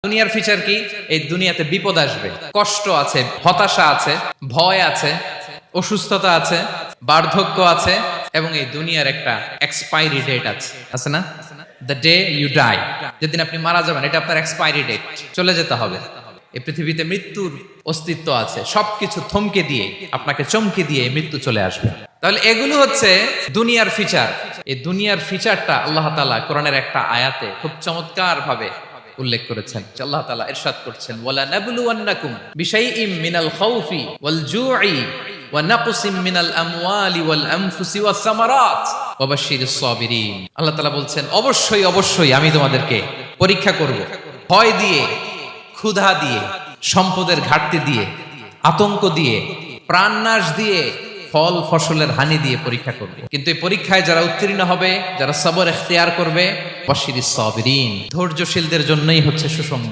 দুনিয়ার ফিচার কি? এই দুনিয়াতে বিপদ আসবে, কষ্ট আছে, হতাশা আছে, ভয় আছে, অসুস্থতা আছে, বার্ধক্য আছে, এবং এই দুনিয়ার একটা এক্সপায়ারি ডেট আছে না? দ্য ডে ইউ ডাই, যেদিন আপনি মারা যাবেন, এটা আপনার এক্সপায়ারি ডেট, চলে যেতে হবে। এই পৃথিবীতে মৃত্যুর অস্তিত্ব আছে, সবকিছু থমকে দিয়ে, আপনাকে চমকে দিয়ে মৃত্যু চলে আসবে। তাহলে এগুলো হচ্ছে দুনিয়ার ফিচার। এই দুনিয়ার ফিচারটা আল্লাহ তাআলা কোরআনের একটা আয়াতে খুব চমৎকার ভাবে উল্লেখ করেছেন। আল্লাহ তাআলা ইরশাদ করছেন, ওয়ালা নাবলুওয়ান্নাকুম বিশাইইম মিনাল খাউফি ওয়াল জুই ওয়া নাকসিম মিনাল আমওয়ালি ওয়াল আনফুসি ওয়াস সামারাত ওয়া বাশশিরিস সাবিরিন। আল্লাহ তাআলা বলছেন, অবশ্যই অবশ্যই আমি তোমাদেরকে পরীক্ষা করব, ভয় দিয়ে, ক্ষুধা দিয়ে, সম্পদের ঘাটতি দিয়ে, আতঙ্ক দিয়ে, প্রাণনাশ দিয়ে, ফল ফসলের হানি দিয়ে পরীক্ষা করবে। কিন্তু এই পরীক্ষায় যারা উত্তীর্ণ হবে, যারা সবর ইখতিয়ার করবে, বাশশিরিস সাবিরিন, ধৈর্যশীলদের জন্যই হচ্ছে সুসংবাদ।